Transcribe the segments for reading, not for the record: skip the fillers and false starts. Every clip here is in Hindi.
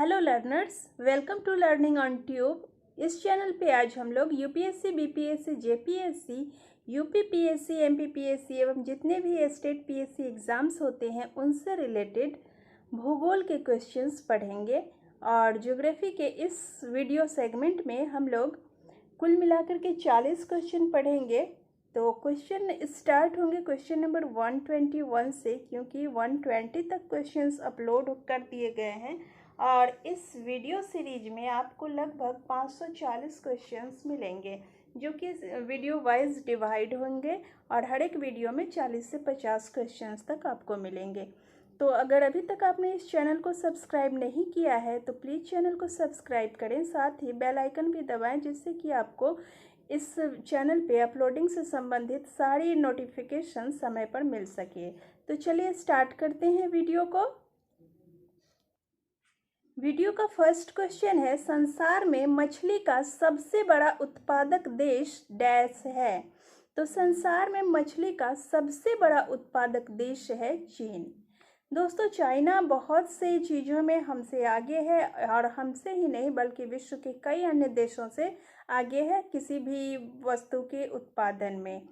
Hello learners, welcome to Learning on Tube. इस चैनल पे आज हम लोग UPSC, BPSC, JPSC, UPPSC, MPPSC एवं जितने भी स्टेट पीएससी एग्ज़ाम्स होते हैं उनसे रिलेटेड भूगोल के क्वेश्चंस पढ़ेंगे। और ज्योग्राफी के इस वीडियो सेगमेंट में हम लोग कुल मिलाकर के 40 क्वेश्चन पढ़ेंगे। तो क्वेश्चन स्टार्ट होंगे क्वेश्चन नंबर 121 से, क्योंकि 120 तक क्वेश्चंस अपलोड कर दिए गए हैं और इस वीडियो सीरीज में आपको लगभग 540 क्वेश्चंस मिलेंगे, जो कि वीडियो वाइज डिवाइड होंगे और हर एक वीडियो में 40 से 50 क्वेश्चंस तक आपको मिलेंगे। तो अगर अभी तक आपने इस चैनल को सब्सक्राइब नहीं किया है तो प्लीज़ चैनल को सब्सक्राइब करें, साथ ही बेल आइकन भी दबाएं, जिससे कि आपको इस चैनल पे अपलोडिंग से संबंधित सारी नोटिफिकेशन समय पर मिल सके। तो चलिए स्टार्ट करते हैं वीडियो को। वीडियो का फर्स्ट क्वेश्चन है, संसार में मछली का सबसे बड़ा उत्पादक देश डैश है। तो संसार में मछली का सबसे बड़ा उत्पादक देश है चीन। दोस्तों, चाइना बहुत से चीज़ों में हमसे आगे है और हमसे ही नहीं बल्कि विश्व के कई अन्य देशों से आगे है किसी भी वस्तु के उत्पादन में।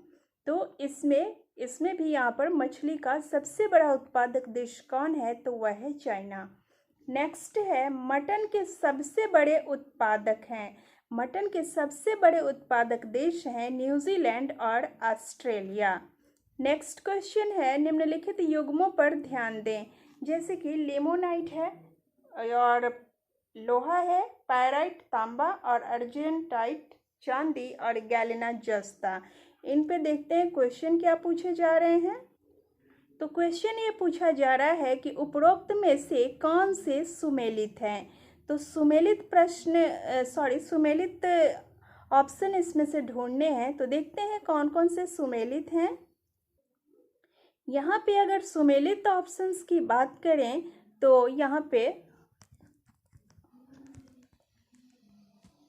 तो इसमें भी यहाँ पर मछली का सबसे बड़ा उत्पादक देश कौन है, तो वह है चाइना। नेक्स्ट है, मटन के सबसे बड़े उत्पादक हैं। मटन के सबसे बड़े उत्पादक देश हैं न्यूजीलैंड और ऑस्ट्रेलिया। नेक्स्ट क्वेश्चन है, निम्नलिखित युग्मों पर ध्यान दें। जैसे कि लिमोनाइट है और लोहा है, पायराइट तांबा और अर्जेंटाइट चांदी और गैलेना जस्ता। इन पे देखते हैं क्वेश्चन क्या पूछे जा रहे हैं। तो क्वेश्चन ये पूछा जा रहा है कि उपरोक्त में से कौन से सुमेलित हैं। तो सुमेलित ऑप्शन इसमें से ढूंढने हैं। तो देखते हैं कौन कौन से सुमेलित हैं। यहाँ पे अगर सुमेलित ऑप्शंस की बात करें तो यहाँ पे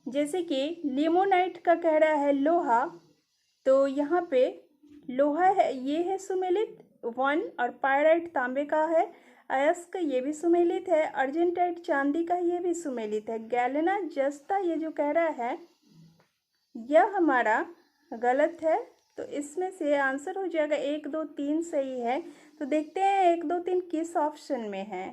जैसे कि लिमोनाइट का कह रहा है लोहा, तो यहाँ पे लोहा है, ये है सुमेलित 1। और पायराइट तांबे का है, अयस्क ये भी सुमेलित है, अर्जेंटाइट चांदी का ये भी सुमेलित है, गैलेना जस्ता ये जो कह रहा है यह हमारा गलत है। तो इसमें से आंसर हो जाएगा 1, 2, 3 सही है। तो देखते हैं 1, 2, 3 किस ऑप्शन में है।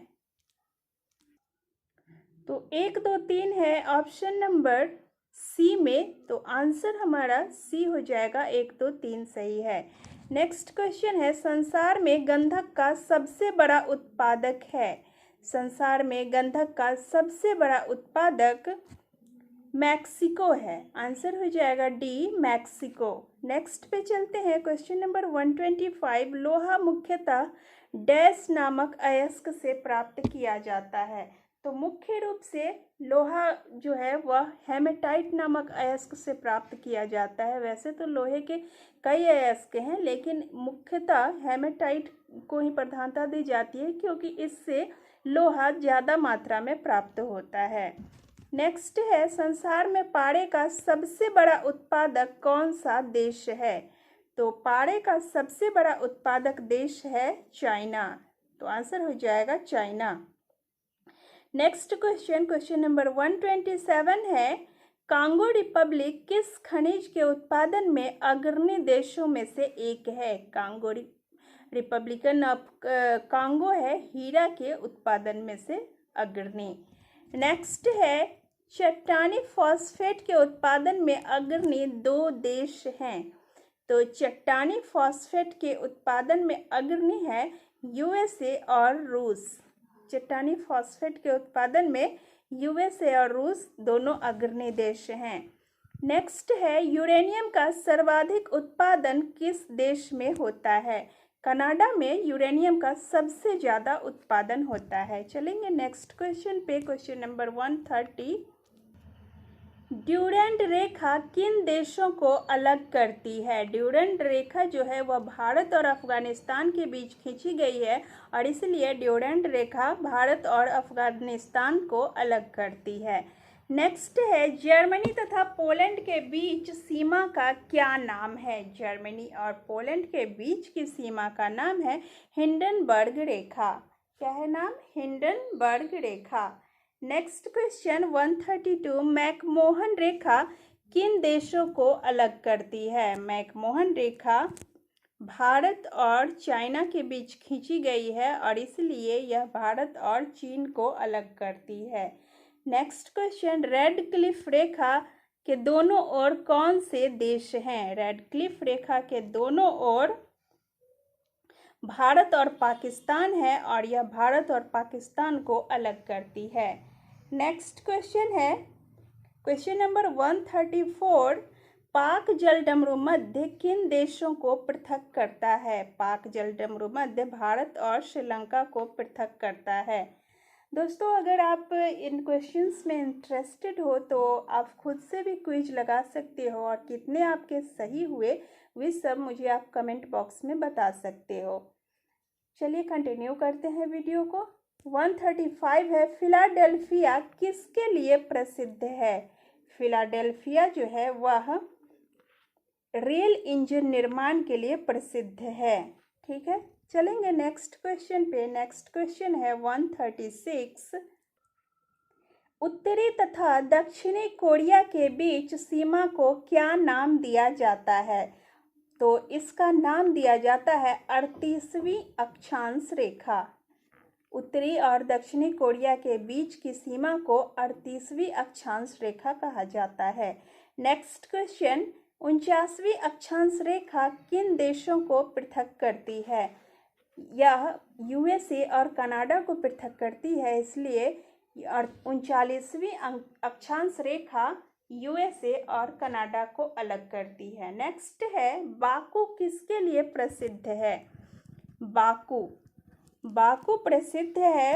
तो 1, 2, 3 है ऑप्शन नंबर सी में, तो आंसर हमारा सी हो जाएगा, 1, 2, 3 सही है। नेक्स्ट क्वेश्चन है, संसार में गंधक का सबसे बड़ा उत्पादक है। संसार में गंधक का सबसे बड़ा उत्पादक मैक्सिको है। आंसर हो जाएगा डी, मैक्सिको। नेक्स्ट पे चलते हैं, क्वेश्चन नंबर 125। लोहा मुख्यतः डैश नामक अयस्क से प्राप्त किया जाता है। तो मुख्य रूप से लोहा जो है वह हेमेटाइट नामक अयस्क से प्राप्त किया जाता है। वैसे तो लोहे के कई अयस्क हैं, लेकिन मुख्यतः हेमेटाइट को ही प्रधानता दी जाती है, क्योंकि इससे लोहा ज़्यादा मात्रा में प्राप्त होता है। नेक्स्ट है, संसार में पारे का सबसे बड़ा उत्पादक कौन सा देश है। तो पारे का सबसे बड़ा उत्पादक देश है चाइना। तो आंसर हो जाएगा चाइना। नेक्स्ट क्वेश्चन नंबर 127 है, कांगो रिपब्लिक किस खनिज के उत्पादन में अग्रणी देशों में से एक है। कांगो रिपब्लिकन ऑफ कांगो है हीरा के उत्पादन में से अग्रणी। नेक्स्ट है, चट्टानी फॉस्फेट के उत्पादन में अग्रणी 2 देश हैं। तो चट्टानी फॉस्फेट के उत्पादन में अग्रणी है यूएसए और रूस। चट्टानी फॉस्फेट के उत्पादन में यूएसए और रूस दोनों अग्रणी देश हैं। नेक्स्ट है, यूरेनियम का सर्वाधिक उत्पादन किस देश में होता है। कनाडा में यूरेनियम का सबसे ज़्यादा उत्पादन होता है। चलेंगे नेक्स्ट क्वेश्चन पे, क्वेश्चन नंबर 130। ड्यूरेंट रेखा किन देशों को अलग करती है। ड्यूरेंट रेखा जो है वह भारत और अफगानिस्तान के बीच खींची गई है और इसलिए ड्यूरेंट रेखा भारत और अफगानिस्तान को अलग करती है। नेक्स्ट है, जर्मनी तथा पोलैंड के बीच सीमा का क्या नाम है। जर्मनी और पोलैंड के बीच की सीमा का नाम है हिंडनबर्ग रेखा। क्या है नाम? हिंडनबर्ग रेखा। नेक्स्ट क्वेश्चन 132, मैकमोहन रेखा किन देशों को अलग करती है? मैकमोहन रेखा भारत और चाइना के बीच खींची गई है और इसलिए यह भारत और चीन को अलग करती है। नेक्स्ट क्वेश्चन, रेड क्लिफ रेखा के दोनों ओर कौन से देश हैं? रेड क्लिफ रेखा के दोनों ओर भारत और पाकिस्तान है और यह भारत और पाकिस्तान को अलग करती है। नेक्स्ट क्वेश्चन है क्वेश्चन नंबर 134, पाक जलडमरू मध्य किन देशों को पृथक करता है? पाक जलडमरू मध्य भारत और श्रीलंका को पृथक करता है। दोस्तों, अगर आप इन क्वेश्चंस में इंटरेस्टेड हो तो आप खुद से भी क्विज लगा सकते हो और कितने आपके सही हुए वे सब मुझे आप कमेंट बॉक्स में बता सकते हो। चलिए कंटिन्यू करते हैं वीडियो को। 135 है, फिलाडेल्फिया किसके लिए प्रसिद्ध है? फिलाडेल्फिया जो है वह रेल इंजन निर्माण के लिए प्रसिद्ध है। ठीक है, चलेंगे नेक्स्ट क्वेश्चन पे। नेक्स्ट क्वेश्चन है 136, उत्तरी तथा दक्षिणी कोरिया के बीच सीमा को क्या नाम दिया जाता है? तो इसका नाम दिया जाता है 38वीं अक्षांश रेखा। उत्तरी और दक्षिणी कोरिया के बीच की सीमा को 38वीं अक्षांश रेखा कहा जाता है। नेक्स्ट क्वेश्चन, 49वीं अक्षांश रेखा किन देशों को पृथक करती है? यह यूएसए और कनाडा को पृथक करती है, इसलिए 39वीं अक्षांश रेखा यूएसए और कनाडा को अलग करती है। नेक्स्ट है, बाकू किसके लिए प्रसिद्ध है? बाकू प्रसिद्ध है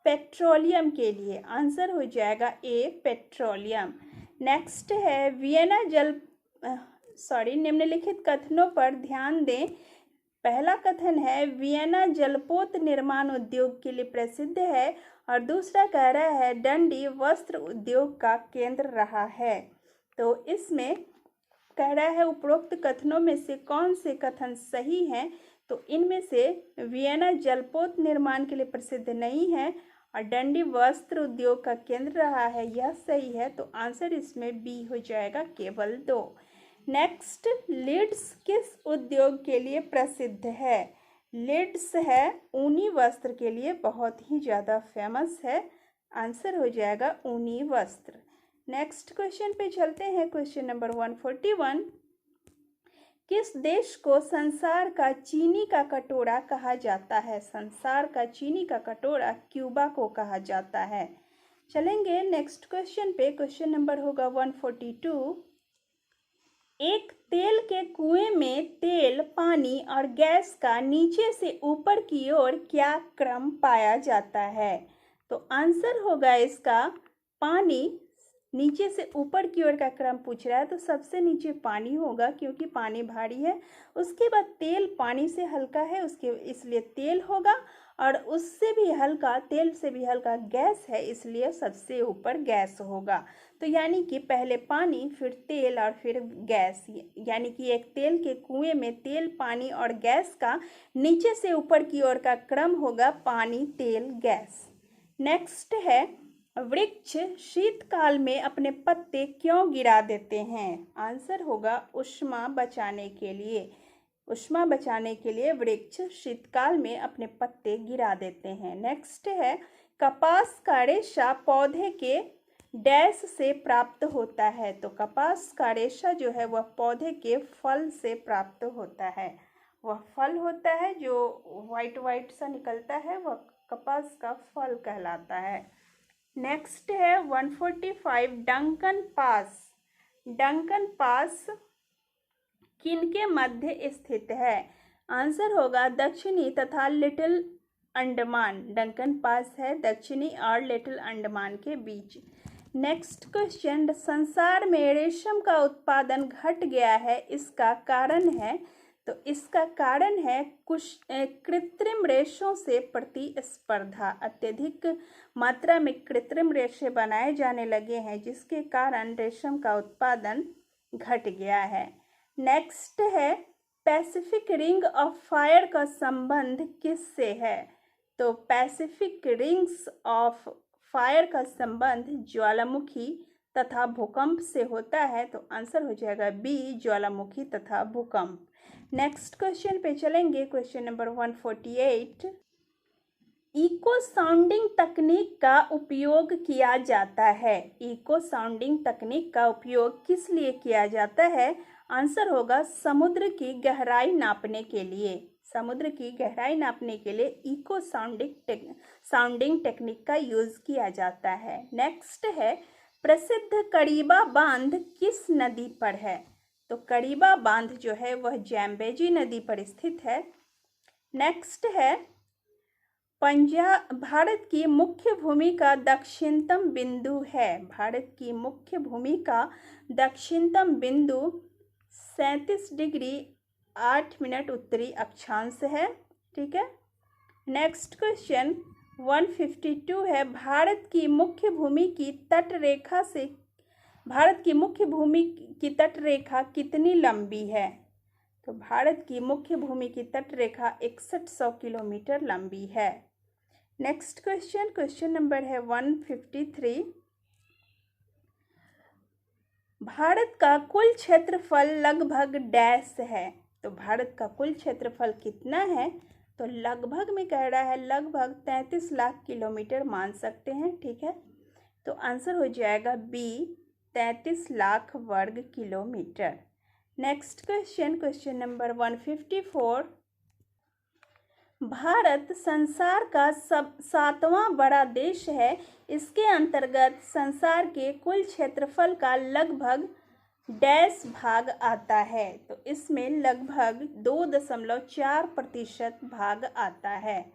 पेट्रोलियम के लिए। आंसर हो जाएगा ए, पेट्रोलियम। नेक्स्ट है, निम्नलिखित कथनों पर ध्यान दें। पहला कथन है वियना जलपोत निर्माण उद्योग के लिए प्रसिद्ध है और दूसरा कह रहा है डंडी वस्त्र उद्योग का केंद्र रहा है। तो इसमें कह रहा है उपरोक्त कथनों में से कौन से कथन सही हैं? तो इनमें से वियना जलपोत निर्माण के लिए प्रसिद्ध नहीं है और डंडी वस्त्र उद्योग का केंद्र रहा है, यह सही है। तो आंसर इसमें बी हो जाएगा, केवल 2। नेक्स्ट, लीड्स किस उद्योग के लिए प्रसिद्ध है? लीड्स है ऊनी वस्त्र के लिए बहुत ही ज़्यादा फेमस है। आंसर हो जाएगा ऊनी वस्त्र। नेक्स्ट क्वेश्चन पे चलते हैं। क्वेश्चन नंबर 141, किस देश को संसार का चीनी का कटोरा कहा जाता है? संसार का चीनी का कटोरा क्यूबा को कहा जाता है। चलेंगे नेक्स्ट क्वेश्चन पे। क्वेश्चन नंबर होगा 142, एक तेल के कुएं में तेल, पानी और गैस का नीचे से ऊपर की ओर क्या क्रम पाया जाता है? तो आंसर होगा इसका पानी नीचे से ऊपर की ओर का क्रम पूछ रहा है, तो सबसे नीचे पानी होगा क्योंकि पानी भारी है। उसके बाद तेल पानी से हल्का है, उसके इसलिए तेल होगा, और उससे भी हल्का, तेल से भी हल्का गैस है, इसलिए सबसे ऊपर गैस होगा। तो यानी कि पहले पानी, फिर तेल और फिर गैस, यानी कि एक तेल के कुएं में तेल, पानी और गैस का नीचे से ऊपर की ओर का क्रम होगा पानी, तेल, गैस। नेक्स्ट है, वृक्ष शीतकाल में अपने पत्ते क्यों गिरा देते हैं? आंसर होगा ऊष्मा बचाने के लिए। ऊष्मा बचाने के लिए वृक्ष शीतकाल में अपने पत्ते गिरा देते हैं। नेक्स्ट है, कपास का रेशा पौधे के डैश से प्राप्त होता है? तो कपास का रेशा जो है वह पौधे के फल से प्राप्त होता है। वह फल होता है जो वाइट वाइट सा निकलता है, वह कपास का फल कहलाता है। नेक्स्ट है 145, डंकन पास। डंकन पास किनके मध्य स्थित है? आंसर होगा दक्षिणी तथा लिटिल अंडमान। डंकन पास है दक्षिणी और लिटिल अंडमान के बीच। नेक्स्ट क्वेश्चन, संसार में रेशम का उत्पादन घट गया है, इसका कारण है? तो इसका कारण है कुछ कृत्रिम रेशों से प्रतिस्पर्धा। अत्यधिक मात्रा में कृत्रिम रेशे बनाए जाने लगे हैं, जिसके कारण रेशम का उत्पादन घट गया है। नेक्स्ट है, पैसिफिक रिंग ऑफ फायर का संबंध किससे है? तो पैसिफिक रिंग्स ऑफ फायर का संबंध ज्वालामुखी तथा भूकंप से होता है? तो आंसर हो जाएगा बी, ज्वालामुखी तथा भूकंप। नेक्स्ट क्वेश्चन पे चलेंगे, क्वेश्चन नंबर 148। इको साउंडिंग तकनीक का उपयोग किया जाता है। इको साउंडिंग तकनीक का उपयोग किस लिए किया जाता है? आंसर होगा समुद्र की गहराई नापने के लिए। समुद्र की गहराई नापने के लिए इको साउंडिंग टेक्निक का यूज किया जाता है। नेक्स्ट है, प्रसिद्ध कड़ीबा बांध किस नदी पर है? तो कड़ीबा बांध जो है वह जैम्बेजी नदी पर स्थित है। नेक्स्ट है, भारत की मुख्य भूमि का दक्षिणतम बिंदु है। भारत की मुख्य भूमि का दक्षिणतम बिंदु 37 डिग्री 8 मिनट उत्तरी अक्षांश है। ठीक है। नेक्स्ट क्वेश्चन 152 है, भारत की मुख्य भूमि की तटरेखा कितनी लंबी है? तो भारत की मुख्य भूमि की तटरेखा 6100 किलोमीटर लंबी है। नेक्स्ट क्वेश्चन नंबर है 153। भारत का कुल क्षेत्रफल लगभग डैश है। तो भारत का कुल क्षेत्रफल कितना है? तो लगभग में कह रहा है, लगभग 33 लाख किलोमीटर मान सकते हैं। ठीक है, तो आंसर हो जाएगा बी, 33 लाख वर्ग kilometre. Next question number 154। Bharat संसार का 7वां बड़ा देश है। इसके अंतर्गत संसार के कुल क्षेत्रफल का लगभग डैश भाग आता है। तो इसमें लगभग 2.4% भाग आता है।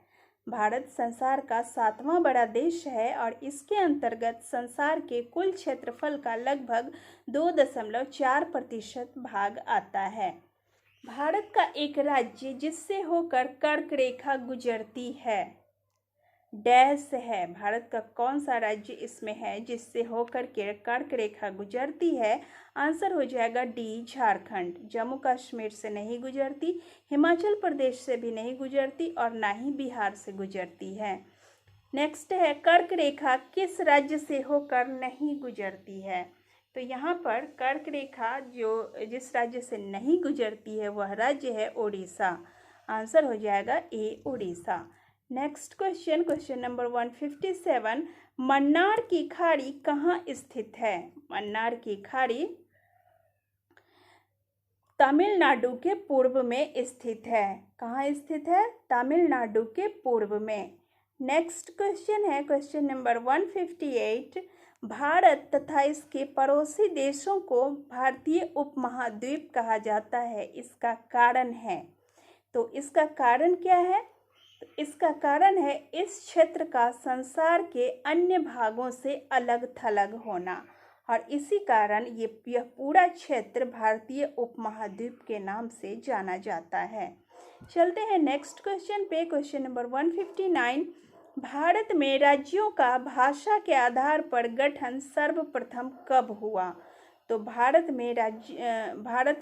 भारत संसार का 7वां बड़ा देश है और इसके अंतर्गत संसार के कुल क्षेत्रफल का लगभग 2.4% भाग आता है। भारत का एक राज्य जिससे होकर कर्क रेखा गुजरती है, डैश है। भारत का कौन सा राज्य इसमें है जिससे होकर के कर्क रेखा गुजरती है? आंसर हो जाएगा डी, झारखंड। जम्मू कश्मीर से नहीं गुजरती, हिमाचल प्रदेश से भी नहीं गुजरती और ना ही बिहार से गुजरती है। नेक्स्ट है, कर्क रेखा किस राज्य से होकर नहीं गुजरती है? तो यहाँ पर कर्क रेखा जिस राज्य से नहीं गुजरती है वह राज्य है उड़ीसा। आंसर हो जाएगा A, Orissa. Next question number 157। Mannar की खाड़ी कहाँ स्थित है? मन्नार की खाड़ी तमिलनाडु के पूर्व में स्थित है। कहाँ स्थित है? तमिलनाडु के पूर्व में। नेक्स्ट क्वेश्चन है क्वेश्चन नंबर 158। भारत तथा इसके पड़ोसी देशों को भारतीय उपमहाद्वीप कहा जाता है, इसका कारण है? तो इसका कारण क्या है? तो इसका कारण है इस क्षेत्र का संसार के अन्य भागों से अलग थलग होना और इसी कारण यह पूरा क्षेत्र भारतीय उपमहाद्वीप के नाम से जाना जाता है। चलते हैं नेक्स्ट क्वेश्चन पे, क्वेश्चन नंबर 159। भारत में राज्यों का भाषा के आधार पर गठन सर्वप्रथम कब हुआ? तो भारत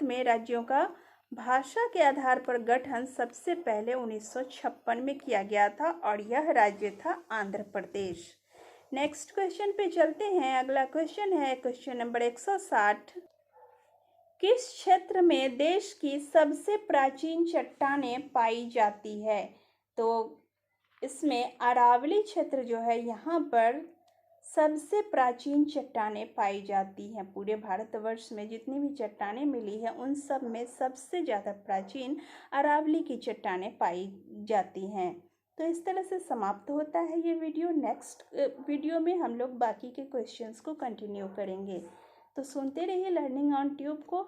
में राज्यों का भाषा के आधार पर गठन सबसे पहले 1956 में किया गया था और यह राज्य था आंध्र प्रदेश। नेक्स्ट क्वेश्चन पे चलते हैं। अगला क्वेश्चन है क्वेश्चन नंबर 160। किस क्षेत्र में देश की सबसे प्राचीन चट्टानें पाई जाती है? तो इसमें अरावली क्षेत्र जो है यहाँ पर सबसे प्राचीन चट्टानें पाई जाती हैं। पूरे भारतवर्ष में जितनी भी चट्टानें मिली है उन सब में सबसे ज़्यादा प्राचीन अरावली की चट्टानें पाई जाती हैं। तो इस तरह से समाप्त होता है ये वीडियो। नेक्स्ट वीडियो में हम लोग बाकी के क्वेश्चंस को कंटिन्यू करेंगे। तो सुनते रहिए लर्निंग ऑन ट्यूब को।